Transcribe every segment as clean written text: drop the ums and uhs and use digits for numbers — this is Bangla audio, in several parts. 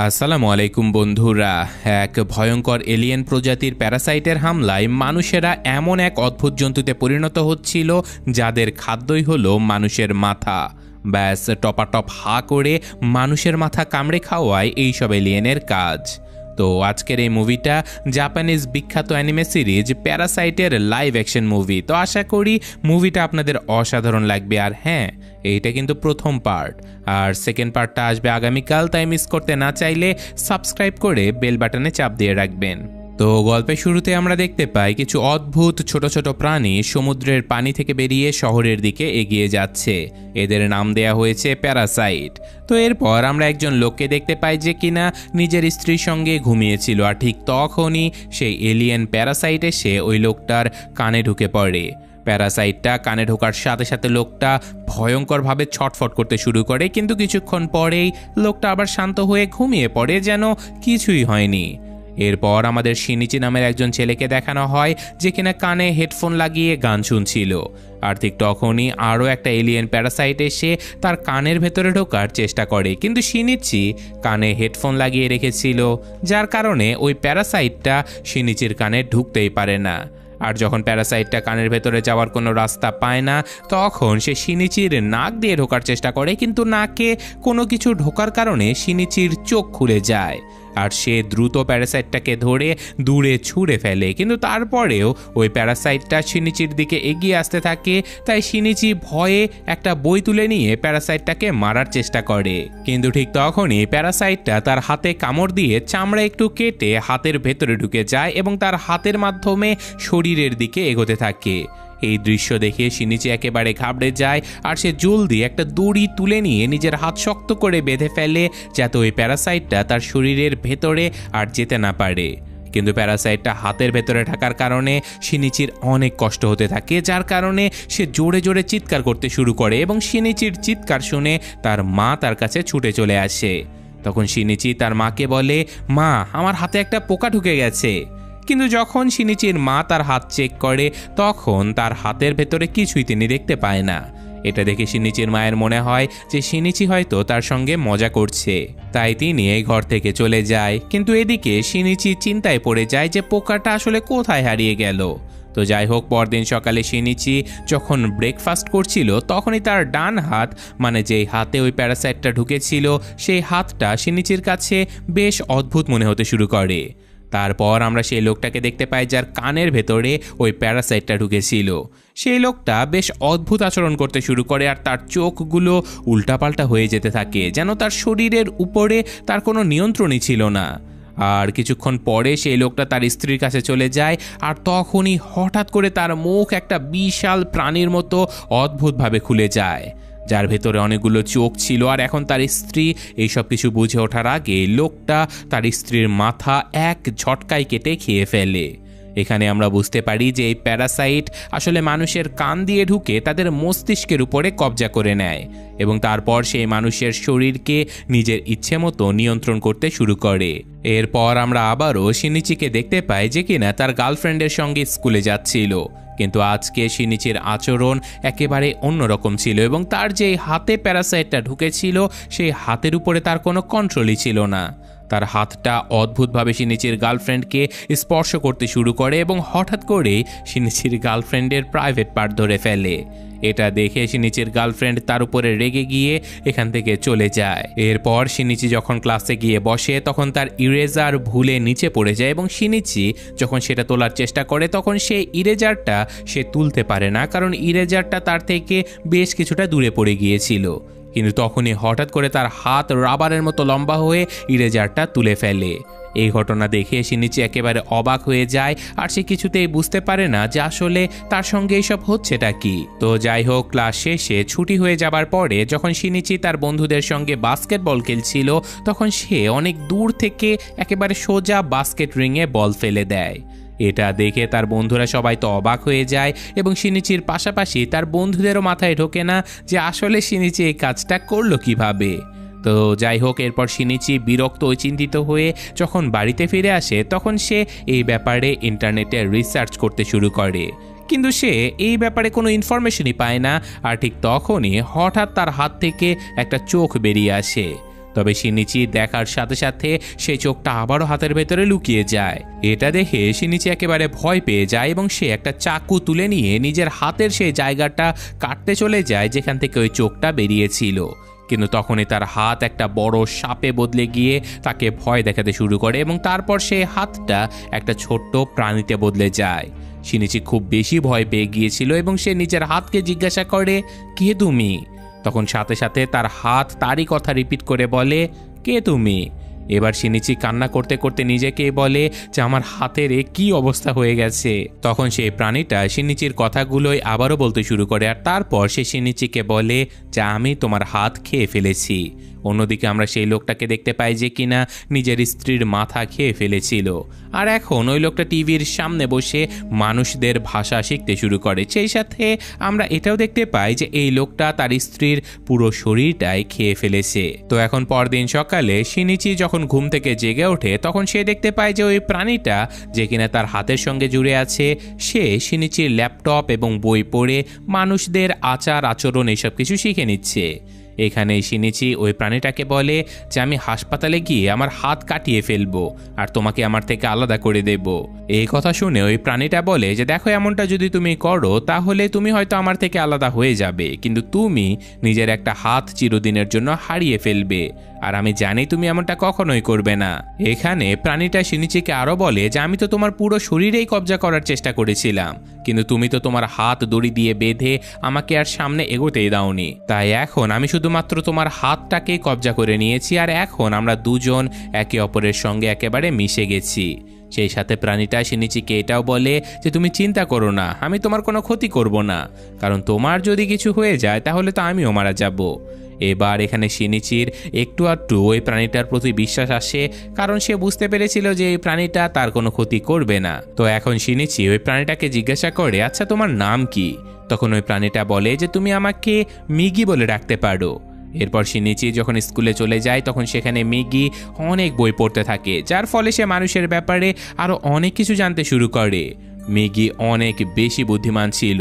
আসসালামু আলাইকুম বন্ধুরা। এক ভয়ঙ্কর এলিয়েন প্রজাতির প্যারাসাইটের হামলায় মানুষেরা এমন এক অদ্ভুত জন্তুতে পরিণত হচ্ছিল যাদের খাদ্যই হলো মানুষের মাথা। ব্যাস টপাটপ হা করে মানুষের মাথা কামড়ে খাওয়ায় এইসব এলিয়েনের কাজ। তো আজকের এই মুভিটা জাপানিজ বিখ্যাত অ্যানিমে সিরিজ প্যারাসাইটের লাইভ অ্যাকশন মুভি। তো আশা করি মুভিটা আপনাদের অসাধারণ লাগবে। আর হ্যাঁ, এইটা কিন্তু প্রথম পার্ট, আর সেকেন্ড পার্টটা আসবে আগামীকাল, তাই মিস করতে না চাইলে সাবস্ক্রাইব করে বেল বাটনে চাপ দিয়ে রাখবেন। তো গল্পের শুরুতে আমরা দেখতে পাই কিছু অদ্ভুত ছোট ছোট প্রাণী সমুদ্রের পানি থেকে বেরিয়ে শহরের দিকে এগিয়ে যাচ্ছে। এদের নাম দেয়া হয়েছে প্যারাসাইট। তো এরপর আমরা একজন লোককে দেখতে পাই যে কিনা নিজের স্ত্রীর সঙ্গে ঘুমিয়েছিল, আর ঠিক তখনই সেই এলিয়েন প্যারাসাইট এসে ওই লোকটার কানে ঢুকে পড়ে। প্যারাসাইটটা কানে ঢোকার সাথে সাথে লোকটা ভয়ঙ্করভাবে ছটফট করতে শুরু করে, কিন্তু কিছুক্ষণ পরেই লোকটা আবার শান্ত হয়ে ঘুমিয়ে পড়ে, যেন কিছুই হয়নি। এরপর আমাদের শিনিচি নামের একজন ছেলেকে দেখানো হয় যে কিনা কানে হেডফোন লাগিয়ে গান শুনছিল, আর ঠিক তখনই আরও একটা এলিয়েন প্যারাসাইট এসে তার কানের ভেতরে ঢোকার চেষ্টা করে, কিন্তু শিনিচি কানে হেডফোন লাগিয়ে রেখেছিল, যার কারণে ওই প্যারাসাইটটা শিনিচির কানে ঢুকতেই পারে না। আর যখন প্যারাসাইটটা কানের ভেতরে যাওয়ার কোনো রাস্তা পায় না, তখন সে শিনিচির নাক দিয়ে ঢোকার চেষ্টা করে, কিন্তু নাকে কোনো কিছু ঢোকার কারণে শিনিচির চোখ খুলে যায়, আর সে দ্রুত প্যারাসাইটটাকে ধরে দূরে ছুঁড়ে ফেলে। কিন্তু তারপরেও ওই প্যারাসাইটটা শিনিচির দিকে এগিয়ে আসতে থাকে, তাই শিনিচি ভয়ে একটা বই তুলে নিয়ে প্যারাসাইটটাকে মারার চেষ্টা করে। কিন্তু ঠিক তখনই প্যারাসাইটটা তার হাতে কামড় দিয়ে চামড়া একটু কেটে হাতের ভেতরে ঢুকে যায় এবং তার হাতের মাধ্যমে শরীরের দিকে এগোতে থাকে। এই দৃশ্য দেখে শিনিচি একেবারে ঘাবড়ে যায়, আর সে জলদি একটা দড়ি তুলে নিয়ে নিজের হাত শক্ত করে বেঁধে ফেলে, যাতে ওই প্যারাসাইটটা তার শরীরের ভেতরে আর যেতে না পারে। কিন্তু প্যারাসাইটটা হাতের ভেতরে থাকার কারণে শিনিচির অনেক কষ্ট হতে থাকে, যার কারণে সে জোরে জোরে চিৎকার করতে শুরু করে এবং শিনিচির চিৎকার শুনে তার মা তার কাছে ছুটে চলে আসে। তখন শিনিচি তার মাকে বলে, মা, আমার হাতে একটা পোকা ঢুকে গেছে। কিন্তু যখন শিনিচির মা তার হাত চেক করে, তখন তার হাতের ভেতরে কিছুই তিনি দেখতে পায় না। এটা দেখে শিনিচির মায়ের মনে হয় যে শিনিচি হয়তো তার সঙ্গে মজা করছে, তাই তিনি এই ঘর থেকে চলে যায়। কিন্তু এদিকে শিনিচি চিন্তায় পড়ে যায় যে পোকাটা আসলে কোথায় হারিয়ে গেল। তো যাই হোক, পরদিন সকালে শিনিচি যখন ব্রেকফাস্ট করছিল, তখনই তার ডান হাত, মানে যেই হাতে ওই প্যারাসাইটটা ঢুকেছিল, সেই হাতটা শিনিচির কাছে বেশ অদ্ভুত মনে হতে শুরু করে। তারপর আমরা সেই লোকটাকে দেখতে পাই যার কানের ভেতরে ওই প্যারাসাইটটা ঢুকেছিল। সেই লোকটা বেশ অদ্ভুত আচরণ করতে শুরু করে, আর তার চোখগুলো উল্টাপাল্টা হয়ে যেতে থাকে, যেন তার শরীরের উপরে তার কোনো নিয়ন্ত্রণই ছিল না। আর কিছুক্ষণ পরে সেই লোকটা তার স্ত্রীর কাছে চলে যায়, আর তখনই হঠাৎ করে তার মুখ একটা বিশাল প্রাণীর মতো অদ্ভুতভাবে খুলে যায়, যার ভেতরে অনেকগুলো চোখ ছিল। আর এখন তার স্ত্রী এইসব কিছু বুঝে ওঠার আগে লোকটা তার স্ত্রীর মাথা এক ঝটকায় কেটে খেয়ে ফেলে। এখানে আমরা বুঝতে পারি যে এই প্যারাসাইট আসলে মানুষের কান দিয়ে ঢুকে তাদের মস্তিষ্কের উপরে কবজা করে নেয়, এবং তারপর সেই মানুষের শরীরকে নিজের ইচ্ছে মতো নিয়ন্ত্রণ করতে শুরু করে। এরপর আমরা আবারও শিনিচিকে দেখতে পাই যে কিনা তার গার্লফ্রেন্ডের সঙ্গে স্কুলে যাচ্ছিল, কিন্তু আজকে শিনিচির আচরণ একেবারে অন্যরকম ছিল, এবং তার যে হাতে প্যারাসাইটটা ঢুকেছিল সেই হাতের উপরে তার কোনো কন্ট্রোলই ছিল না। তার হাতটা অদ্ভুতভাবে শিনিচির গার্লফ্রেন্ডকে স্পর্শ করতে শুরু করে, এবং হঠাৎ করেই শিনিচির গার্লফ্রেন্ডের প্রাইভেট পার্ট ধরে ফেলে। এটা দেখে শিনিচির গার্লফ্রেন্ড তার উপরে রেগে গিয়ে এখান থেকে চলে যায়। এরপর শিনিচি যখন ক্লাসে গিয়ে বসে, তখন তার ইরেজার ভুলে নিচে পড়ে যায়, এবং শিনিচি যখন সেটা তোলার চেষ্টা করে, তখন সেই ইরেজারটা সে তুলতে পারে না, কারণ ইরেজারটা তার থেকে বেশ কিছুটা দূরে পড়ে গিয়েছিল। কিন্তু তখনই হঠাৎ করে তার হাত রাবারের মতো লম্বা হয়ে ইরেজারটা তুলে ফেলে। এই ঘটনা দেখে শিনিচি একেবারে অবাক হয়ে যায়, আর সে কিছুতেই বুঝতে পারে না যে আসলে তার সঙ্গে এইসব হচ্ছেটা কি। তো যাই হোক, ক্লাস শেষে ছুটি হয়ে যাবার পরে যখন শিনিচি তার বন্ধুদের সঙ্গে বাস্কেটবল খেলছিল, তখন সে অনেক দূর থেকে একেবারে সোজা বাস্কেট রিংয়ে বল ফেলে দেয়। এটা দেখে তার বন্ধুরা সবাই তো অবাক হয়ে যায়, এবং শিনিচির পাশাপাশি তার বন্ধুদেরও মাথায় ঢোকে না যে আসলে শিনিচি এই কাজটা করলো কিভাবে। তো যাই হোক, এরপর শিনিচি বিরক্ত ও চিন্তিত হয়ে যখন বাড়িতে ফিরে আসে, তখন সে এই ব্যাপারে ইন্টারনেটে রিসার্চ করতে শুরু করে, কিন্তু সে এই ব্যাপারে কোনো ইনফরমেশনই পায় না। আর ঠিক তখনই হঠাৎ তার হাত থেকে একটা চোখ বেরিয়ে আসে। তবে শিনিচি দেখার সাথে সাথে সেই চোখটা আবারও হাতের ভেতরে লুকিয়ে যায়। এটা দেখে শিনিচি একেবারে ভয় পেয়ে যায় এবং সে একটা চাকু তুলে নিয়ে নিজের হাতের সেই জায়গাটা কাটতে চলে যায় যেখান থেকে ওই চোখটা বেরিয়েছিল। কিন্তু তখনই তার হাত একটা বড় সাপে বদলে গিয়ে তাকে ভয় দেখাতে শুরু করে এবং তারপর সেই হাতটা একটা ছোট্ট প্রাণীতে বদলে যায়। শিনিচি খুব বেশি ভয় পেয়ে গিয়েছিল এবং সে নিজের হাতকে জিজ্ঞাসা করে, কে তুমি? তখন সাথে সাথে তার হাত তারই কথা রিপিট করে বলে, কে তুমি? এবার শিনিচি কান্না করতে করতে নিজেকেই বলে যে আমার হাতের কি অবস্থা হয়ে গেছে। তখন সেই প্রাণীটা শিনিচির কথাগুলোই আবারও বলতে শুরু করে আর তারপর সে শিনিচিকে বলে যে আমি তোমার হাত খেয়ে ফেলেছি। অন্যদিকে আমরা সেই লোকটাকে দেখতে পাই যে কিনা নিজের স্ত্রীর মাথা খেয়ে ফেলেছিল, আর এখন ওই লোকটা টিভির সামনে বসে মানুষদের ভাষা শিখতে শুরু করে। সেই সাথে আমরা এটাও দেখতে পাই যে এই লোকটা তার স্ত্রীর পুরো শরীরটাই খেয়ে ফেলেছে। তো এখন পরদিন সকালে শিনিচি যখন ঘুম থেকে জেগে ওঠে তখন সে দেখতে পায় যে ওই প্রাণীটা যে কিনা তার হাতের সঙ্গে জুড়ে আছে সে শিনিচির ল্যাপটপ এবং বই পড়ে মানুষদের আচার আচরণ এইসব কিছু শিখে নিচ্ছে। এখানে শিনিচি ওই প্রাণীটাকে বলে যে আমি হাসপাতালে গিয়ে আমার হাত কাটিয়ে ফেলবো আর তোমাকে আমার থেকে আলাদা করে দেব। এই কথা শুনে ওই প্রাণীটা বলে যে দেখো, এমনটা যদি তুমি করো তাহলে তুমি হয়তো আমার থেকে আলাদা হয়ে যাবে, কিন্তু তুমি নিজের একটা হাত চিরদিনের জন্য হারিয়ে ফেলবে, আর আমি জানি তুমি এমনটা কখনোই করবে না। এখানে প্রাণীটা শিনিচিকে আরো বলে যে আমি তো তোমার পুরো শরীরেই কবজা করার চেষ্টা করেছিলাম, কিন্তু তুমি তো তোমার হাত দড়ি দিয়ে বেঁধে আমাকে আর সামনে এগোতেই দাওনি, তাই এখন আমি শুধুমাত্র তোমার হাতটাকে কবজা করে নিয়েছি আর এখন আমরা দুজন একে অপরের সঙ্গে একেবারে মিশে গেছি। সেই সাথে প্রাণীটা শিনিচিকে এটাও বলে যে তুমি চিন্তা করো না, আমি তোমার কোনো ক্ষতি করব না, কারণ তোমার যদি কিছু হয়ে যায় তাহলে তো আমিও মারা যাব। এবার এখানে শিনিচির একটু আধটু ওই প্রাণীটার প্রতি বিশ্বাস আসে, কারণ সে বুঝতে পেরেছিল যে এই প্রাণীটা তার কোনো ক্ষতি করবে না। তো এখন শিনিচি ওই প্রাণীটাকে জিজ্ঞাসা করে, আচ্ছা তোমার নাম কি? তখন ওই প্রাণীটা বলে যে তুমি আমাকে মিগি বলে ডাকতে পারো। এরপর শিনিচি যখন স্কুলে চলে যায় তখন সেখানে মিগি অনেক বই পড়তে থাকে, যার ফলে সে মানুষের ব্যাপারে আরো অনেক কিছু জানতে শুরু করে। মিগি অনেক বেশি বুদ্ধিমান ছিল।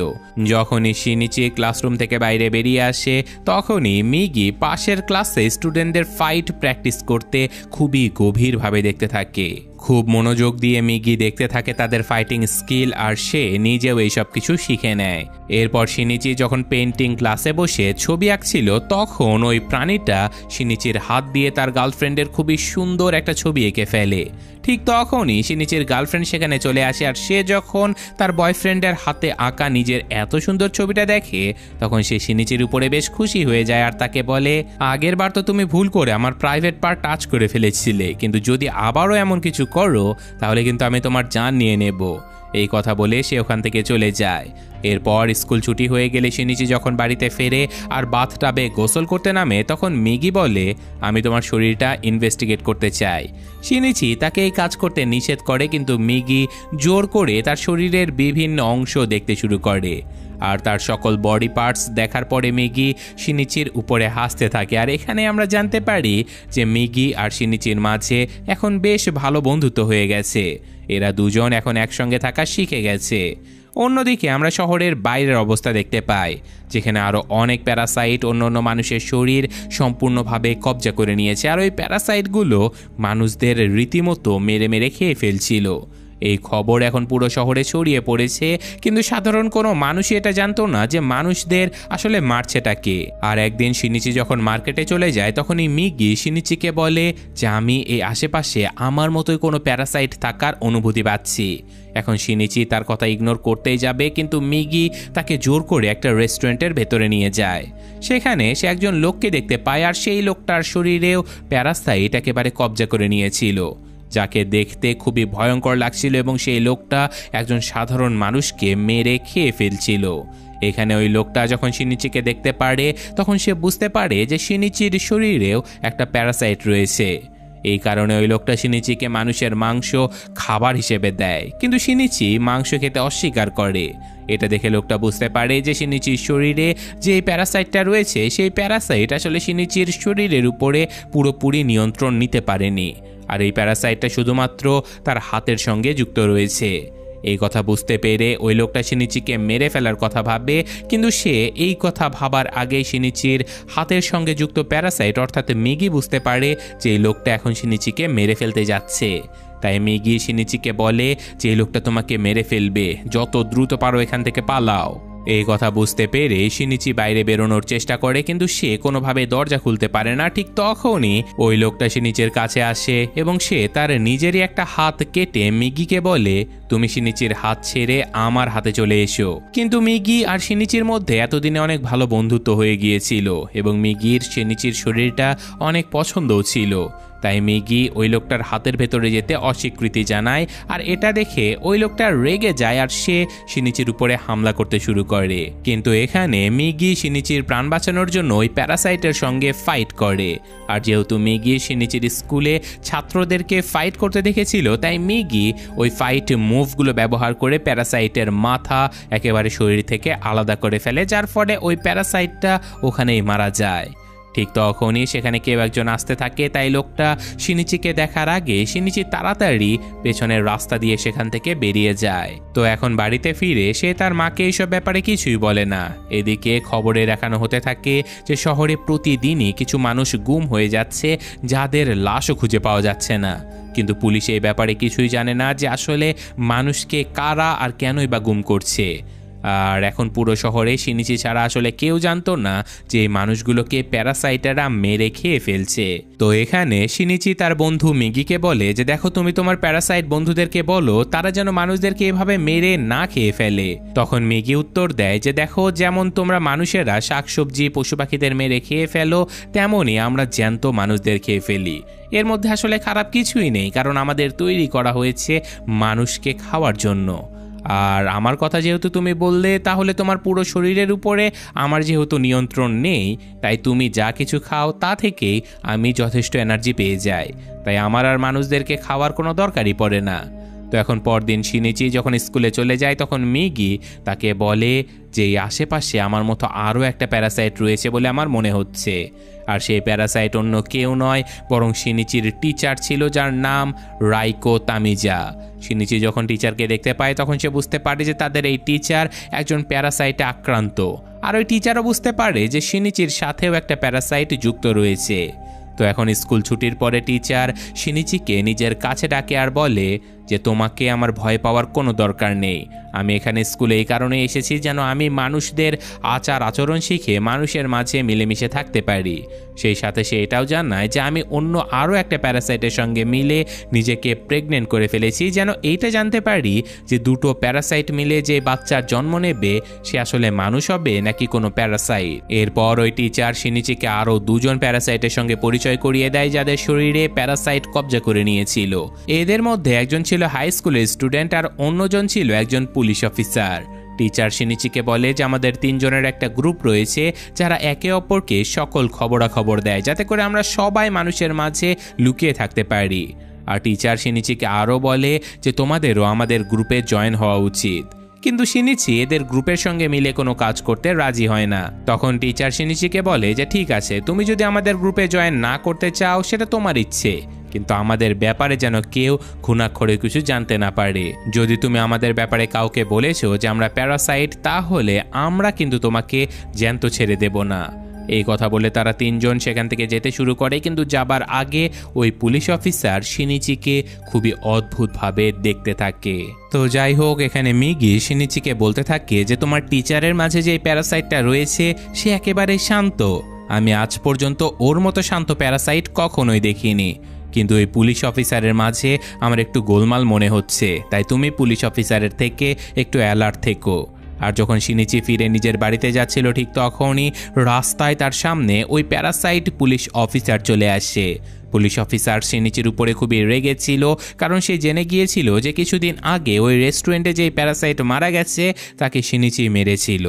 যখনই শিনিচি ক্লাসরুম থেকে বাইরে বেরিয়ে আসে তখনই মিগি পাশের ক্লাসে স্টুডেন্টদের ফাইট প্র্যাকটিস করতে খুবই গভীরভাবে দেখতে থাকে। খুব মনোযোগ দিয়ে মিগি দেখতে থাকে তাদের ফাইটিং স্কিল, আর সে নিজেও এইসব কিছু শিখে নেয়। এরপর শিনিচি যখন পেন্টিং ক্লাসে বসে ছবি আঁকছিল তখন ওই প্রাণীটা শিনিচির হাত দিয়ে তার গার্লফ্রেন্ডের খুবই সুন্দর একটা ছবি এঁকে ফেলে। ঠিক তখনই শিনিচির গার্লফ্রেন্ড সেখানে চলে আসে, আর সে যখন তার বয়ফ্রেন্ডের হাতে আঁকা নিজের এত সুন্দর ছবিটা দেখে তখন সে শিনিচির উপরে বেশ খুশি হয়ে যায় আর তাকে বলে, আগের বার তো তুমি ভুল করে আমার প্রাইভেট পার্ট টাচ করে ফেলেছিলে, কিন্তু যদি আবারও এমন কিছু করো তাহলে কিন্তু আমি তোমার জান নিয়ে নেব। এই কথা বলে সে ওখান থেকে চলে যায়। এরপর স্কুল ছুটি হয়ে গেলে শিনিচি যখন বাড়িতে ফেরে আর বাথটাবে গোসল করতে নামে তখন মিগি বলে, আমি তোমার শরীরটা ইনভেস্টিগেট করতে চাই। শিনিচি তাকে এই কাজ করতে নিষেধ করে, কিন্তু মিগি জোর করে তার শরীরের বিভিন্ন অংশ দেখতে শুরু করে, আর তার সকল বডি পার্টস দেখার পরে মিগি শিনিচির উপরে হাসতে থাকে। আর এখানে আমরা জানতে পারি যে মিগি আর শিনিচির মাঝে এখন বেশ ভালো বন্ধুত্ব হয়ে গেছে, এরা দুজন এখন একসঙ্গে থাকা শিখে গেছে। অন্যদিকে আমরা শহরের বাইরের অবস্থা দেখতে পাই, যেখানে আরও অনেক প্যারাসাইট অন্য মানুষের শরীর সম্পূর্ণভাবে কবজা করে নিয়েছে, আর ওই প্যারাসাইটগুলো মানুষদের রীতিমতো মেরে মেরে খেয়ে ফেলছিল। এই খবর এখন পুরো শহরে ছড়িয়ে পড়েছে, কিন্তু সাধারণ কোনো মানুষই এটা জানতো না যে মানুষদের আসলে মারছেটা কে। আর একদিন শিনিচি যখন মার্কেটে চলে যায় তখনই মিগি শিনিচিকে বলে যে আমি এই আশেপাশে আমার মতোই কোনো প্যারাসাইট থাকার অনুভূতি পাচ্ছি। এখন শিনিচি তার কথা ইগনোর করতেই যাবে, কিন্তু মিগি তাকে জোর করে একটা রেস্টুরেন্টের ভেতরে নিয়ে যায়। সেখানে সে একজন লোককে দেখতে পায়, আর সেই লোকটার শরীরেও প্যারাসাইট একেবারে কবজা করে নিয়েছিল, যাকে দেখতে খুবই ভয়ঙ্কর লাগছিল, এবং সেই লোকটা একজন সাধারণ মানুষকে মেরে খেয়ে ফেলছিল। এখানে ওই লোকটা যখন শিনিচিকে দেখতে পারে তখন সে বুঝতে পারে যে শিনিচির শরীরেও একটা প্যারাসাইট রয়েছে। এই কারণে ওই লোকটা শিনিচিকে মানুষের মাংস খাবার হিসেবে দেয়, কিন্তু শিনিচি মাংস খেতে অস্বীকার করে। এটা দেখে লোকটা বুঝতে পারে যে শিনিচির শরীরে যে প্যারাসাইটটা রয়েছে সেই প্যারাসাইট আসলে শিনিচির শরীরের উপরে পুরোপুরি নিয়ন্ত্রণ নিতে পারেনি, আর এই প্যারাসাইটটা শুধুমাত্র তার হাতের সঙ্গে যুক্ত রয়েছে। এই কথা বুঝতে পেরে ওই লোকটা শিনিচিকে মেরে ফেলার কথা ভাবে, কিন্তু সে এই কথা ভাবার আগে শিনিচির হাতের সঙ্গে যুক্ত প্যারাসাইট অর্থাৎ মিগি বুঝতে পারে যে এই লোকটা এখন শিনিচিকে মেরে ফেলতে যাচ্ছে। তাই মিগি শিনিচিকে বলে যে এই লোকটা তোমাকে মেরে ফেলবে, যত দ্রুত পারো এখান থেকে পালাও। এই কথা বুঝতে পেরে শিনিচি বাইরে বেরোনোর চেষ্টা করে, কিন্তু সে কোনোভাবে দরজা খুলতে পারে না। ঠিক তখনই ওই লোকটা শিনিচির কাছে আসে এবং সে তার নিজেরই একটা হাত কেটে মিগিকে বলে, তুমি শিনিচির হাত ছেড়ে আমার হাতে চলে এসো। কিন্তু মিগি আর শিনিচির মধ্যে এতদিনে অনেক ভালো বন্ধুত্ব হয়ে গিয়েছিল এবং মিগির শিনিচির শরীরটা অনেক পছন্দও ছিল। তাই মিগি ওই লোকটার হাতের ভেতরে যেতে অস্বীকৃতি জানায়, আর এটা দেখে ওই লোকটা রেগে যায় আর সে শিনিচির উপরে হামলা করতে শুরু করে। কিন্তু এখানে মিগি শিনিচির প্রাণ বাঁচানোর জন্য ওই প্যারাসাইটের সঙ্গে ফাইট করে। আর যেহেতু মিগি শিনিচির স্কুলে ছাত্রদেরকে ফাইট করতে দেখেছিল, তাই মিগি ওই ফাইট মুভগুলো ব্যবহার করে প্যারাসাইটের মাথা একেবারে শরীর থেকে আলাদা করে ফেলে, যার ফলে ওই প্যারাসাইটটা ওখানেই মারা যায়। ঠিক তখনই সেখানে কেউ একজন আসতে থাকে, তাই লোকটা শিনিচিকে দেখার আগে শিনিচি তাড়াতাড়ি পেছনের রাস্তা দিয়ে সেখান থেকে বেরিয়ে যায়। তো এখন বাড়িতে ফিরে সে তার মাকে এইসব ব্যাপারে কিছুই বলে না। এদিকে খবরে দেখানো হতে থাকে যে শহরে প্রতিদিনই কিছু মানুষ গুম হয়ে যাচ্ছে, যাদের লাশও খুঁজে পাওয়া যাচ্ছে না। কিন্তু পুলিশ এই ব্যাপারে কিছুই জানে না যে আসলে মানুষকে কারা আর কেনই বা গুম করছে। আর এখন পুরো শহরে শিনিচি ছাড়া আসলে কেউ জানতো না যে এই মানুষগুলোকে প্যারাসাইটাররা মেরে খেয়ে ফেলছে। তো এখানে শিনিচি তার বন্ধু মিগিকে বলে যে দেখো, তুমি তোমার প্যারাসাইট বন্ধুদেরকে বলো তারা যেন মানুষদেরকে এভাবে মেরে না খেয়ে ফেলে। তখন মিগি উত্তর দেয় যে দেখো, যেমন তোমরা মানুষেরা শাকসবজি পশু পাখিদের মেরে খেয়ে ফেলো, তেমনই আমরা জ্যান্ত মানুষদের খেয়ে ফেলি। এর মধ্যে আসলে খারাপ কিছুই নেই, কারণ আমাদের তৈরি করা হয়েছে মানুষকে খাওয়ার জন্য। আর আমার কথা যেহেতু তুমি বললে, তাহলে তোমার পুরো শরীরের উপরে আমার যেহেতু নিয়ন্ত্রণ নেই, তাই তুমি যা কিছু খাও তা থেকেই আমি যথেষ্ট এনার্জি পেয়ে যাই। তাই আমার আর মানুষদেরকে খাওয়ার কোনো দরকারই পড়ে না। তো এখন পরদিন শিনিচি যখন স্কুলে চলে যায়, তখন মিগি তাকে বলে যে এই আশেপাশে আমার মতো আরও একটা প্যারাসাইট রয়েছে বলে আমার মনে হচ্ছে। আর সেই প্যারাসাইট অন্য কেউ নয়, বরং শিনিচির টিচার ছিল, যার নাম রাইকো তামিজা। শিনিচি যখন টিচারকে দেখতে পায়, তখন সে বুঝতে পারে যে তাদের এই টিচার একজন প্যারাসাইটে আক্রান্ত। আর ওই টিচারও বুঝতে পারে যে শিনিচির সাথেও একটা প্যারাসাইট যুক্ত রয়েছে। তো এখন স্কুল ছুটির পরে টিচার শিনিচিকে নিজের কাছে ডাকে আর বলে যে তোমাকে আমার ভয় পাওয়ার কোনো দরকার নেই। আমি এখানে স্কুলে এই কারণে এসেছি যেন আমি মানুষদের আচার আচরণ শিখে মানুষের মাঝে মিলেমিশে থাকতে পারি। সেই সাথে সে এটাও জানায় যে আমি অন্য আরও একটা প্যারাসাইটের সঙ্গে মিলে নিজেকে প্রেগনেন্ট করে ফেলেছি, যেন এইটা জানতে পারি যে দুটো প্যারাসাইট মিলে যে বাচ্চার জন্ম নেবে সে আসলে মানুষ হবে নাকি কোনো প্যারাসাইট। এরপর ওই টিচার শিনিচিকে আরও দুজন প্যারাসাইটের সঙ্গে পরিচয় করিয়ে দেয়, যাদের শরীরে প্যারাসাইট কবজা করে নিয়েছিল। এদের মধ্যে একজন ছিল হাই স্কুলের স্টুডেন্ট আর অন্যজন ছিল একজন পুলিশ অফিসার। টিচার শিনিচিকে বলে যে আমাদের তিনজনের একটা গ্রুপ রয়েছে যারা একে অপরকে সকল খবরাখবর দেয়, যাতে করে আমরা সবাই মানুষের মাঝে লুকিয়ে থাকতে পারি। আর টিচার শিনিচিকে আরও বলে যে তোমাদেরও আমাদের গ্রুপে জয়েন হওয়া উচিত। কিন্তু শিনিচি এদের গ্রুপের সঙ্গে মিলে কোনো কাজ করতে রাজি হয় না। তখন টিচার শিনিচিকে বলে যে ঠিক আছে, তুমি যদি আমাদের গ্রুপে জয়েন না করতে চাও সেটা তোমার ইচ্ছে, কিন্তু আমাদের ব্যাপারে যেন কেউ খুনাক্ষরে কিছু জানতে না পারে। যদি তুমি আমাদের ব্যাপারে কাউকে বলেছো যে আমরা প্যারাসাইট, তাহলে আমরা কিন্তু তোমাকে জ্যান্ত ছেড়ে দেব না। এই কথা বলে তারা তিনজন সেখান থেকে যেতে শুরু করে, কিন্তু যাবার আগে ওই পুলিশ অফিসার শিনিচিকে খুবই অদ্ভুতভাবে দেখতে থাকে। তো যাই হোক, এখানে মিগি শিনিচিকে বলতে থাকে যে তোমার টিচারের মাঝে যে প্যারাসাইটটা রয়েছে সে একেবারে শান্ত। আমি আজ পর্যন্ত ওর মতো শান্ত প্যারাসাইট কখনোই দেখিনি, কিন্তু এই পুলিশ অফিসারের মাঝে আমার একটু গোলমাল মনে হচ্ছে। তাই তুমি পুলিশ অফিসারের থেকে একটু অ্যালার্ট থেকো। আর যখন শিনিচি ফিরে নিজের বাড়িতে যাচ্ছিল, ঠিক তখনই রাস্তায় তার সামনে ওই প্যারাসাইট পুলিশ অফিসার চলে আসে। পুলিশ অফিসার শিনিচির উপরে খুবই রেগেছিল, কারণ সে জেনে গিয়েছিল যে কিছুদিন আগে ওই রেস্টুরেন্টে যেই প্যারাসাইট মারা গেছে তাকে শিনিচি মেরেছিল।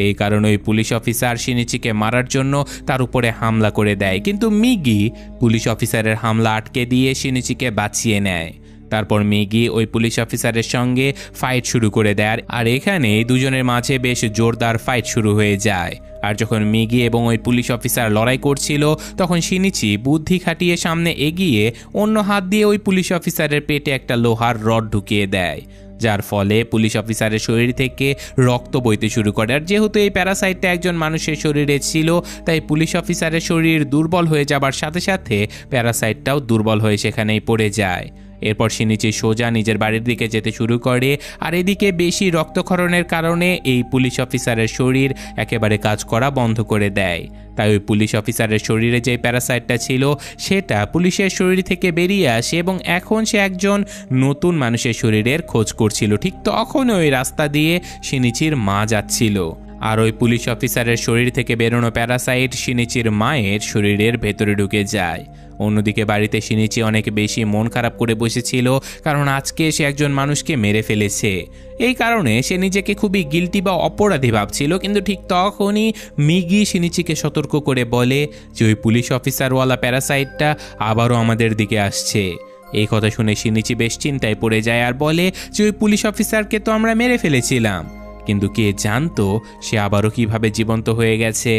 এই কারণে ওই পুলিশ অফিসার শিনিচিকে মারার জন্য তার উপরে হামলা করে দেয়, কিন্তু মিগি পুলিশ অফিসারের হামলা আটকে দিয়ে শিনিচিকে বাঁচিয়ে নেয়। তারপর মিগি ওই পুলিশ অফিসারের সঙ্গে ফাইট শুরু করে দেয়, আর এখানে দুজনের মাঝে বেশ জোরদার ফাইট শুরু হয়ে যায়। আর যখন মিগি এবং ওই পুলিশ অফিসার লড়াই করছিল, তখন শিনিচি বুদ্ধি খাটিয়ে সামনে এগিয়ে অন্য হাত দিয়ে ওই পুলিশ অফিসারের পেটে একটা লোহার রড ঢুকিয়ে দেয়, যার ফলে পুলিশ অফিসারের শরীর থেকে রক্ত বইতে শুরু করে। আর যেহেতু এই প্যারাসাইটটা একজন মানুষের শরীরে ছিল, তাই পুলিশ অফিসারের শরীর দুর্বল হয়ে যাবার সাথে সাথে প্যারাসাইটটাও দুর্বল হয়ে সেখানেই পড়ে যায়। এরপর শিনিচি সোজা নিজের বাড়ির দিকে যেতে শুরু করে। আর এদিকে বেশি রক্তক্ষরণের কারণে এই পুলিশ অফিসারের শরীর একেবারে কাজ করা বন্ধ করে দেয়। তাই ওই পুলিশ অফিসারের শরীরে যে প্যারাসাইটটা ছিল সেটা পুলিশের শরীর থেকে বেরিয়ে আসে এবং এখন সে একজন নতুন মানুষের শরীরের খোঁজ করছিল। ঠিক তখন ওই রাস্তা দিয়ে শিনিচির মা যাচ্ছিল। আর ওই পুলিশ অফিসারের শরীর থেকে বেরোনো প্যারাসাইট শিনিচির মায়ের শরীরের ভেতরে ঢুকে যায়। অন্যদিকে বাড়িতে শিনিচি অনেক বেশি মন খারাপ করে বসেছিল, কারণ আজকে সে একজন মানুষকে মেরে ফেলেছে। এই কারণে সে নিজেকে খুবই গিল্টি বা অপরাধী ভাবছিল। কিন্তু ঠিক তখনই মিগি শিনিচিকে সতর্ক করে বলে যে ওই পুলিশ অফিসারওয়ালা প্যারাসাইটটা আবারও আমাদের দিকে আসছে। এই কথা শুনে শিনিচি বেশ চিন্তায় পড়ে যায় আর বলে যে ওই পুলিশ অফিসারকে তো আমরা মেরে ফেলেছিলাম, কিন্তু কে জানতো সে আবারও কিভাবে জীবন্ত হয়ে গেছে।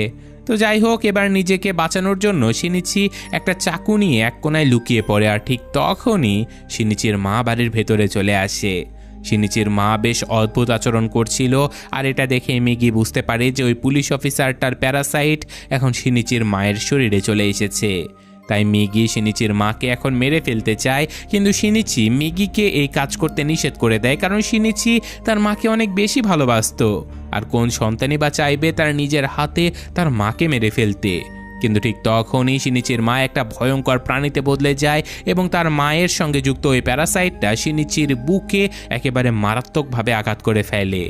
তো যাই হোক, এবার নিজেকে বাঁচানোর জন্য শিনিচি একটা চাকু নিয়ে এক কোনায় লুকিয়ে পড়ে। আর ঠিক তখনই শিনিচির মা বাড়ির ভেতরে চলে আসে। শিনিচির মা বেশ অদ্ভুত আচরণ করছিল, আর এটা দেখে মিগি বুঝতে পারে যে ওই পুলিশ অফিসারটার প্যারাসাইট এখন শিনিচির মায়ের শরীরে চলে এসেছে। তাই মিগি শিনিচির মাকে এখন মেরে ফেলতে চায়, কিন্তু শিনিচি মিগিকে এই কাজ করতে নিষেধ করে দেয়, কারণ শিনিচি তার মাকে অনেক বেশি ভালোবাসতো। আর কোন সন্তানই বা চাইবে তার নিজের হাতে তার মাকে মেরে ফেলতে। কিন্তু ঠিক তখনই শিনিচির মা একটা ভয়ঙ্কর প্রাণীতে বদলে যায় এবং তার মায়ের সঙ্গে যুক্ত ওই প্যারাসাইটটা শিনিচির বুকে একেবারে মারাত্মকভাবে আঘাত করে ফেলে,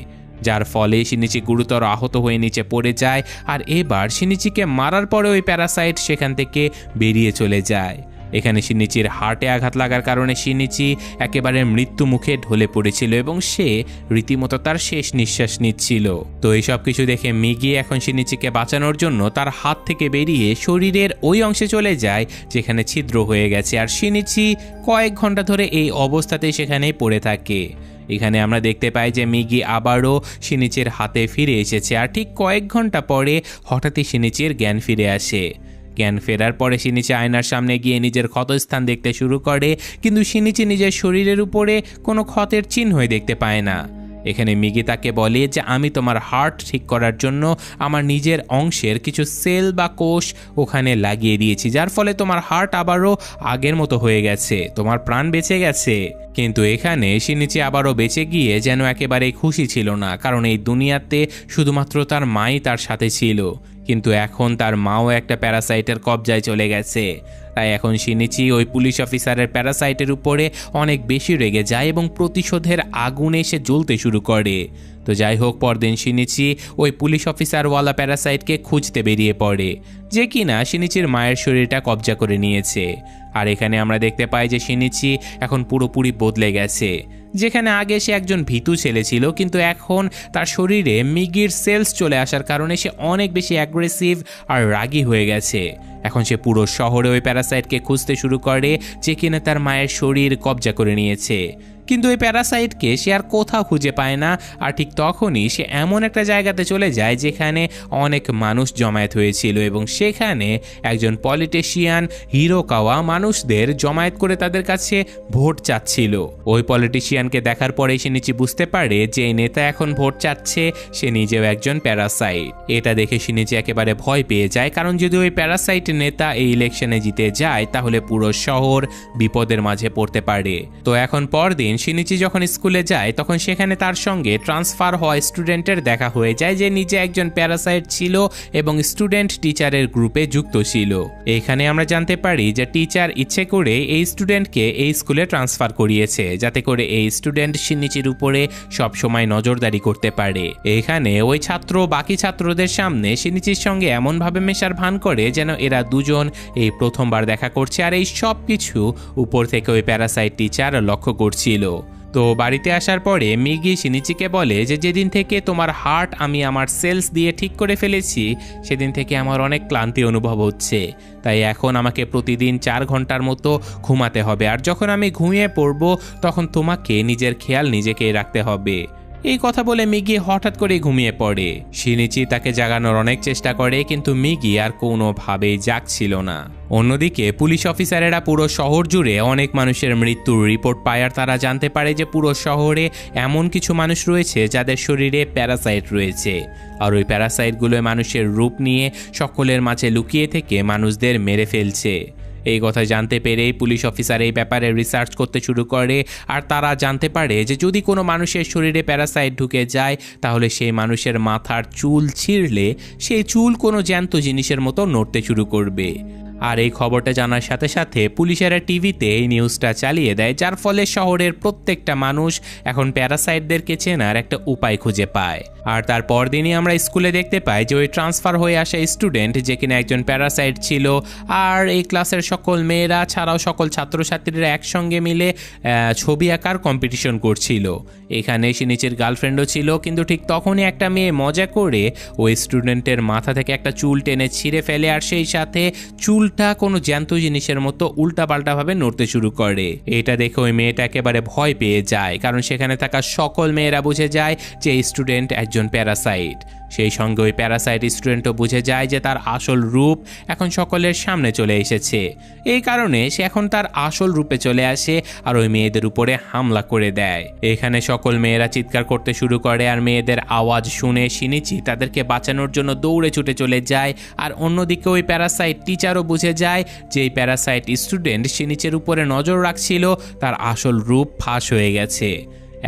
যার ফলে শিনিচি গুরুতর আহত হয়ে নিচে পড়ে যায়। আর এবার শিনিচিকে মারার পরে ওই প্যারাসাইট সেখান থেকে বেরিয়ে চলে যায়। এখানে শিনিচির হার্টে আঘাত লাগার কারণে শিনিচি একেবারে মৃত্যু মুখে ঢলে পড়েছিল এবং সে রীতিমতো তার শেষ নিঃশ্বাস নিচ্ছিল। তো এইসব কিছু দেখে মিগি এখন শিনিচিকে বাঁচানোর জন্য তার হাত থেকে বেরিয়ে শরীরের ওই অংশে চলে যায় যেখানে ছিদ্র হয়ে গেছে। আর শিনিচি কয়েক ঘন্টা ধরে এই অবস্থাতেই সেখানেই পড়ে থাকে। এখানে আমরা দেখতে পাই যে মিগি আবারও শিনিচির হাতে ফিরে এসেছে। আর ঠিক কয়েক ঘন্টা পরে হঠাৎই শিনিচির জ্ঞান ফিরে আসে। জ্ঞান ফেরার পরে শিনিচি আয়নার সামনে গিয়ে নিজের ক্ষতস্থান দেখতে শুরু করে, কিন্তু শিনিচি নিজের শরীরের উপরে কোনো ক্ষতের চিহ্নই দেখতে পায় না। এখানে মিগি তাকে বলে যে আমি তোমার হার্ট ঠিক করার জন্য আমার নিজের অংশের কিছু সেল বা কোষ ওখানে লাগিয়ে দিয়েছি, যার ফলে তোমার হার্ট আবারও আগের মতো হয়ে গেছে, তোমার প্রাণ বেঁচে গেছে। কিন্তু এখানে শিনিচি আবারও বেঁচে গিয়ে যেন একেবারেই খুশি ছিল না, কারণ এই দুনিয়াতে শুধুমাত্র তার মাই তার সাথে ছিল, কিন্তু এখন তার মাও একটা প্যারাসাইটের কবজায় চলে গেছে। তাই এখন শিনিচি ওই পুলিশ অফিসারের প্যারাসাইটের উপরে অনেক বেশি রেগে যায় এবং প্রতিশোধের আগুনে সে জ্বলতে শুরু করে। তো যাই হোক, পরদিন শিনিচি ওই পুলিশ অফিসারওয়ালা প্যারাসাইটকে খুঁজতে বেরিয়ে পড়ে, যে কিনা শিনিচির মায়ের শরীরটা কবজা করে নিয়েছে। আর এখানে আমরা দেখতে পাই যে শিনিচি এখন পুরোপুরি বদলে গেছে। যেখানে আগে সে একজন ভীতু ছেলে ছিল, কিন্তু এখন তার শরীরে মিগির সেলস চলে আসার কারণে সে অনেক বেশি অ্যাগ্রেসিভ আর রাগী হয়ে গেছে। এখন সে পুরো শহরে ওই প্যারাসাইটকে খুঁজতে শুরু করে যে কিনা তার মায়ের শরীর কবজা করে নিয়েছে। কিন্তু ওই প্যারাসাইটকে সে আর কোথাও খুঁজে পায় না। আর ঠিক তখনই সে এমন একটা জায়গাতে চলে যায় যেখানে অনেক মানুষ জমায়েত হয়েছিল এবং সেখানে একজন পলিটিশিয়ান হিরোকাওয়া মানুষদের জমায়েত করে তাদের কাছে ভোট চাচ্ছিল। ওই পলিটিশিয়ানকে দেখার পরেই শিনিচি বুঝতে পারে যে এই নেতা এখন ভোট চাচ্ছে সে নিজেও একজন প্যারাসাইট। এটা দেখে শিনিচি একেবারে ভয় পেয়ে যায়, কারণ যদি ওই প্যারাসাইট নেতা এই ইলেকশনে জিতে যায় তাহলে পুরো শহর বিপদের মাঝে পড়তে পারে। তো এখন পরদিন শিনিচি যখন স্কুলে যায় তখন সেখানে তার সঙ্গে ট্রান্সফার হওয়া স্টুডেন্টের দেখা হয়ে যায়, যে নিজে একজন প্যারাসাইট ছিল এবং স্টুডেন্ট টিচারের গ্রুপে যুক্ত ছিল। এখানে আমরা জানতে পারি যে টিচার ইচ্ছে করে এই স্টুডেন্টকে এই স্কুলে ট্রান্সফার করিয়েছে, যাতে করে এই স্টুডেন্ট শিনিচির উপরে সবসময় নজরদারি করতে পারে। এখানে ওই ছাত্র বাকি ছাত্রদের সামনে শিনিচির সঙ্গে এমনভাবে মেশার ভান করে যেন এরা দুজন এই প্রথমবার দেখা করছে, আর এই সব কিছু উপর থেকে ওই প্যারাসাইট টিচার লক্ষ্য করছিল। তো বাড়িতে আসার পরে মিগি শিনিচিকে বলে যে যেদিন থেকে তোমার হার্ট আমি আমার সেলস দিয়ে ঠিক করে ফেলেছি সেদিন থেকে আমার অনেক ক্লান্তি অনুভব হচ্ছে, তাই এখন আমাকে প্রতিদিন 4 ঘন্টার মতো ঘুমাতে হবে, আর যখন আমি ঘুমিয়ে পড়ব তখন তোমাকে নিজের খেয়াল নিজেকেই রাখতে হবে। এই কথা বলে মিগি হঠাৎ করে ঘুমিয়ে পড়ে। শিনিচি তাকে জাগানোর অনেক চেষ্টা করে, কিন্তু মিগি আর কোনোভাবেই জাগছিল না। অন্যদিকে পুলিশ অফিসারেরা পুরো শহর জুড়ে অনেক মানুষের মৃত্যুর রিপোর্ট পায়, আর তারা জানতে পারে যে পুরো শহরে এমন কিছু মানুষ রয়েছে যাদের শরীরে প্যারাসাইট রয়েছে, আর ওই প্যারাসাইটগুলো মানুষের রূপ নিয়ে সকলের মাঝে লুকিয়ে থেকে মানুষদের মেরে ফেলছে। এই কথা জানতে পেরেই পুলিশ অফিসার এই ব্যাপারে রিসার্চ করতে শুরু করে, আর তারা জানতে পারে যে যদি কোনো মানুষের শরীরে প্যারাসাইট ঢুকে যায় তাহলে সেই মানুষের মাথার চুল ছিঁড়লে সেই চুল কোনো জ্যান্ত জিনিসের মতো নড়তে শুরু করবে। আর এই খবরটা জানার সাথে সাথে পুলিশেরা টিভিতে এই নিউজটা চালিয়ে দেয়, যার ফলে শহরের প্রত্যেকটা মানুষ এখন প্যারাসাইটদেরকে চেনার একটা উপায় খুঁজে পায়। আর তার পরদিনই আমরা স্কুলে দেখতে পাই যে ওই ট্রান্সফার হয়ে আসা স্টুডেন্ট যে কিনা একজন প্যারাসাইট ছিল, আর এই ক্লাসের সকল মেয়েরা ছাড়াও সকল ছাত্রছাত্রীরা একসঙ্গে মিলে ছবি আঁকার কম্পিটিশন করছিল। এখানে শিনিচির গার্লফ্রেন্ডও ছিল, কিন্তু ঠিক তখনই একটা মেয়ে মজা করে ওই স্টুডেন্টের মাথা থেকে একটা চুল টেনে ছিঁড়ে ফেলে, আর সেই সাথে চুলটা কোনো জ্যান্ত জিনিসের মতো উল্টাপাল্টাভাবে নড়তে শুরু করে। এটা দেখে ওই মেয়েটা একেবারে ভয় পেয়ে যায়, কারণ সেখানে থাকা সকল মেয়েরা বুঝে যায় যে স্টুডেন্ট একজন প্যারাসাইট। সেই সঙ্গে ওই প্যারাসাইট স্টুডেন্টও বুঝে যায় যে তার আসল রূপ এখন সকলের সামনে চলে এসেছে। এই কারণে সে এখন তার আসল রূপে চলে আসে আর ওই মেয়েদের উপরে হামলা করে দেয়। এখানে সকল মেয়েরা চিৎকার করতে শুরু করে, আর মেয়েদের আওয়াজ শুনে শিনিচি তাদেরকে বাঁচানোর জন্য দৌড়ে ছুটে চলে যায়। আর অন্যদিকে ওই প্যারাসাইট টিচারও বুঝে যায় যে এই প্যারাসাইট স্টুডেন্ট শিনিচির উপরে নজর রাখছিল তার আসল রূপ ফাঁস হয়ে গেছে।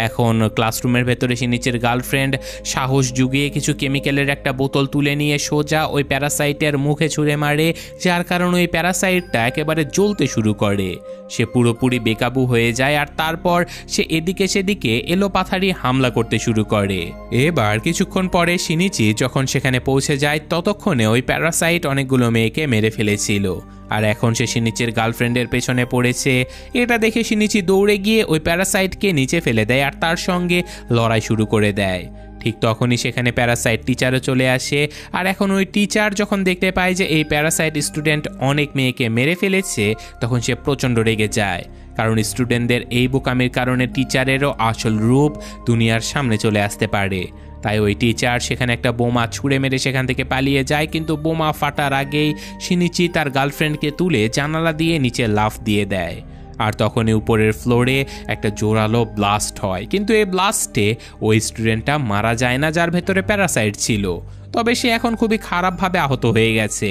এখন ক্লাসরুমের ভেতরে শিনিচির গার্লফ্রেন্ড সাহস জুগিয়ে কিছু কেমিক্যালের একটা বোতল তুলে নিয়ে সোজা ওই প্যারাসাইটের মুখে ছুঁড়ে মারে, যার কারণে ওই প্যারাসাইটটা একেবারে জ্বলতে শুরু করে। সে পুরোপুরি বেকাবু হয়ে যায়, আর তারপর সে এদিকে সেদিকে এলোপাথারি হামলা করতে শুরু করে। এবার কিছুক্ষণ পরে শিনিচি যখন সেখানে পৌঁছে যায় ততক্ষণে ওই প্যারাসাইট অনেকগুলো মেয়েকে মেরে ফেলেছিল, আর এখন সে শিনিচির গার্লফ্রেন্ডের পেছনে পড়েছে। এটা দেখে শিনিচি দৌড়ে গিয়ে ওই প্যারাসাইটকে নিচে ফেলে দেয় আর তার সঙ্গে লড়াই শুরু করে দেয়। ঠিক তখনই সেখানে প্যারাসাইট টিচারও চলে আসে, আর এখন ওই টিচার যখন দেখতে পায় যে এই প্যারাসাইট স্টুডেন্ট অনেক মেয়েকে মেরে ফেলেছে তখন সে প্রচণ্ড রেগে যায়, কারণ স্টুডেন্টদের এই বোকামির কারণে টিচারেরও আসল রূপ দুনিয়ার সামনে চলে আসতে পারে। তাই ওই টিচার সেখানে একটা বোমা ছুঁড়ে মেরে সেখান থেকে পালিয়ে যায়, কিন্তু বোমা ফাটার আগেই শিনিচি তার গার্লফ্রেন্ডকে তুলে জানালা দিয়ে নিচে লাফ দিয়ে দেয়। আর তখনই উপরের ফ্লোরে একটা জোরালো ব্লাস্ট হয়, কিন্তু এই ব্লাস্টে ওই স্টুডেন্টটা মারা যায় না যার ভেতরে প্যারাসাইট ছিল, তবে সে এখন খুবই খারাপভাবে আহত হয়ে গেছে।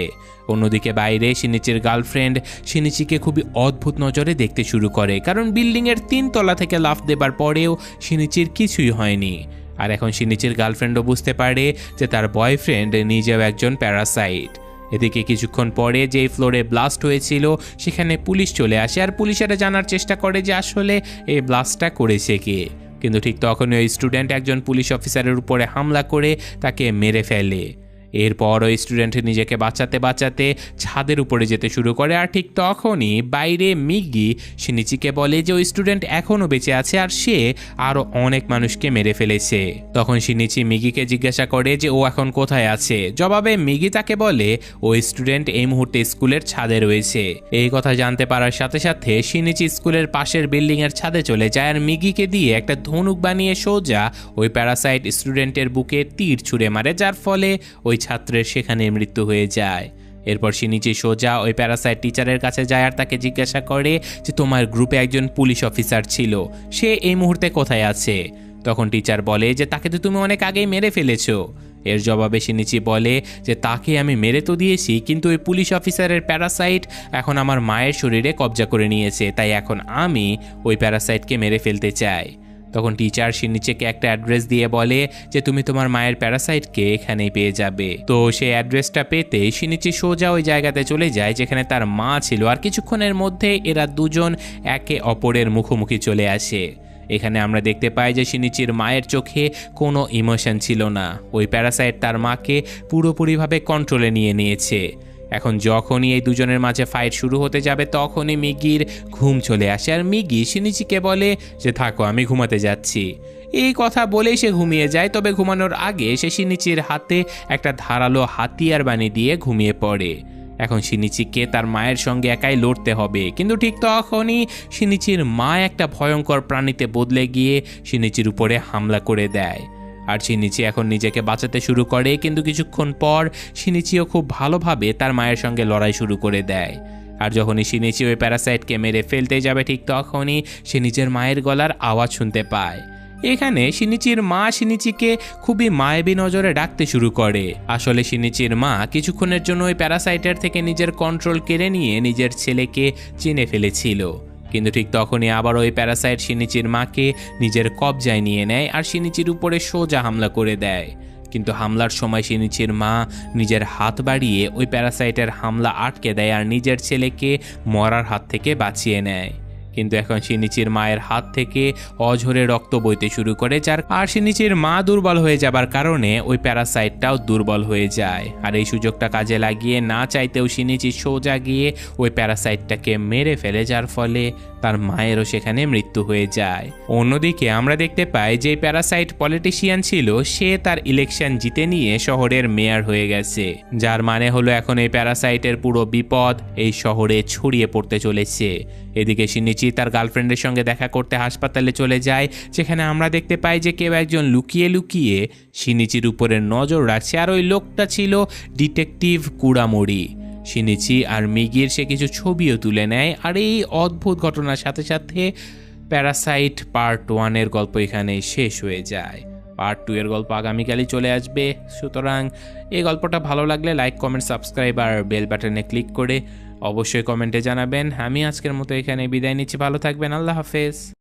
অন্যদিকে বাইরে শিনিচির গার্লফ্রেন্ড শিনিচিকে খুবই অদ্ভুত নজরে দেখতে শুরু করে, কারণ বিল্ডিংয়ের 3 তলা থেকে লাফ দেবার পরেও শিনিচির কিছুই হয়নি। আর এখন শিনিচির গার্লফ্রেন্ডও বুঝতে পারে যে তার বয়ফ্রেন্ড নিজেও একজন প্যারাসাইট। এদিকে কিছুক্ষণ পরে যেই ফ্লোরে ব্লাস্ট হয়েছিল সেখানে পুলিশ চলে আসে, আর পুলিশেরা জানার চেষ্টা করে যে আসলে এই ব্লাস্টটা করেছে কে। কিন্তু ঠিক তখনই ওই স্টুডেন্ট একজন পুলিশ অফিসারের উপরে হামলা করে তাকে মেরে ফেলে। এরপর ওই স্টুডেন্ট নিজেকে বাঁচাতে বাঁচাতে ছাদের উপরে যেতে শুরু করে, আর ঠিক তখনই বাইরে মিগি শিনিচিকে বলে যে ওই স্টুডেন্ট এখনও বেঁচে আছে আর সে আরও অনেক মানুষকে মেরে ফেলেছে। তখন শিনিচি মিগিকে জিজ্ঞাসা করে যে ও এখন কোথায় আছে। জবাবে মিগি তাকে বলে ওই স্টুডেন্ট এই মুহূর্তে স্কুলের ছাদে রয়েছে। এই কথা জানতে পারার সাথে সাথে শিনিচি স্কুলের পাশের বিল্ডিংয়ের ছাদে চলে যায়, আর মিগিকে দিয়ে একটা ধনুক বানিয়ে সোজা ওই প্যারাসাইট স্টুডেন্টের বুকে তীর ছুঁড়ে মারে, যার ফলে ওই ছাত্রের সেখানে মৃত্যু হয়ে যায়। এরপর শিনিচি সোজা ওই প্যারাসাইট টিচারের কাছে যায় আর তাকে জিজ্ঞাসা করে যে তোমার গ্রুপে একজন পুলিশ অফিসার ছিল, সে এই মুহূর্তে কোথায় আছে। তখন টিচার বলে যে তাকে তো তুমি অনেক আগেই মেরে ফেলেছো। এর জবাবে শিনিচি বলে যে তাকে আমি মেরে তো দিয়েছি, কিন্তু ওই পুলিশ অফিসারের প্যারাসাইট এখন আমার মায়ের শরীরে কবজা করে নিয়েছে, তাই এখন আমি ওই প্যারাসাইটকে মেরে ফেলতে চাই। তখন টিচার শিনিচিকে একটা অ্যাড্রেস দিয়ে বলে যে তুমি তোমার মায়ের প্যারাসাইটকে এখানেই পেয়ে যাবে। তো সেই অ্যাড্রেসটা পেতে শিনিচি সোজা ওই জায়গাতে চলে যায় যেখানে তার মা ছিল, আর কিছুক্ষণের মধ্যে এরা দুজন একে অপরের মুখোমুখি চলে আসে। এখানে আমরা দেখতে পাই যে শিনিচির মায়ের চোখে কোনো ইমোশন ছিল না। ওই প্যারাসাইট তার মাকে পুরোপুরিভাবে কন্ট্রোলে নিয়ে নিয়েছে। এখন যখনই এই দুজনের মাঝে ফাইট শুরু হতে যাবে তখনই মিগির ঘুম চলে আসে, আর মিগি শিনিচিকে বলে যে থাকো আমি ঘুমাতে যাচ্ছি। এই কথা বলেই সে ঘুমিয়ে যায়, তবে ঘুমানোর আগে সে শিনিচির হাতে একটা ধারালো হাতিয়ার বানিয়ে দিয়ে ঘুমিয়ে পড়ে। এখন শিনিচিকে তার মায়ের সঙ্গে একাই লড়তে হবে, কিন্তু ঠিক তখনই শিনিচির মা একটা ভয়ঙ্কর প্রাণীতে বদলে গিয়ে শিনিচির উপরে হামলা করে দেয়। আর শিনিচি এখন নিজেকে বাঁচাতে শুরু করে, কিন্তু কিছুক্ষণ পর শিনিচিও খুব ভালোভাবে তার মায়ের সঙ্গে লড়াই শুরু করে দেয়। আর যখনই শিনিচি ওই প্যারাসাইটকে মেরে ফেলতে যাবে ঠিক তখনই সে নিজের মায়ের গলার আওয়াজ শুনতে পায়। এখানে শিনিচির মা শিনিচিকে খুবই মায়াবী নজরে ডাকতে শুরু করে। আসলে শিনিচির মা কিছুক্ষণের জন্য ওই প্যারাসাইটের থেকে নিজের কন্ট্রোল কেড়ে নিয়ে নিজের ছেলেকে চিনে ফেলেছিল, কিন্তু ঠিক তখনই আবার ওই প্যারাসাইট শিনিচির মাকে নিজের কবজায় নিয়ে নেয় আর শিনিচির উপরে সোজা হামলা করে দেয়। কিন্তু হামলার সময় শিনিচির মা নিজের হাত বাড়িয়ে ওই প্যারাসাইটের হামলা আটকে দেয় আর নিজের ছেলেকে মরার হাত থেকে বাঁচিয়ে নেয়। কিন্তু এখন শিনিচির মায়ের হাত থেকে অঝরে রক্ত বইতে শুরু করে, আর শিনিচির মা দুর্বল হয়ে যাবার কারণে ওই প্যারাসাইটটাও দুর্বল হয়ে যায়। আর এই সুযোগটা কাজে লাগিয়ে না চাইতেও শিনিচি সোজা গিয়ে ওই প্যারাসাইটটাকে মেরে ফেলে, যার ফলে তার মায়েরও সেখানে মৃত্যু হয়ে যায়। অন্যদিকে আমরা দেখতে পাই যে প্যারাসাইট পলিটিশিয়ান ছিল, সে তার ইলেকশন জিতে নিয়ে শহরের মেয়র হয়ে গেছে, যার মানে হলো এখন এই প্যারাসাইটের পুরো বিপদ এই শহরে ছড়িয়ে পড়তে চলেছে। এদিকে শিনিচি তার গার্লফ্রেন্ডের সঙ্গে দেখা করতে হাসপাতালে চলে যায়, যেখানে আমরা দেখতে পাই যে কেউ একজন লুকিয়ে লুকিয়ে শিনিচির উপরে নজর রাখছে, আর ওই লোকটা ছিল ডিটেকটিভ কুড়ামড়ি। শিনিচি আর মিগির সে কিছু ছবিও তুলে নেয়। আর এই অদ্ভুত ঘটনার সাথে সাথে প্যারাসাইট পার্ট 1 এর গল্প এখানে শেষ হয়ে যায়। পার্ট 2 এর গল্প আগামীকালই চলে আসবে। সুতরাং এই গল্পটা ভালো লাগলে লাইক, কমেন্ট, সাবস্ক্রাইব আর বেল বাটনে ক্লিক করে অবশ্যই কমেন্টে জানাবেন। আমি আজকের মতো এখানে বিদায় নিচ্ছি। ভালো থাকবেন। আল্লাহ হাফেজ।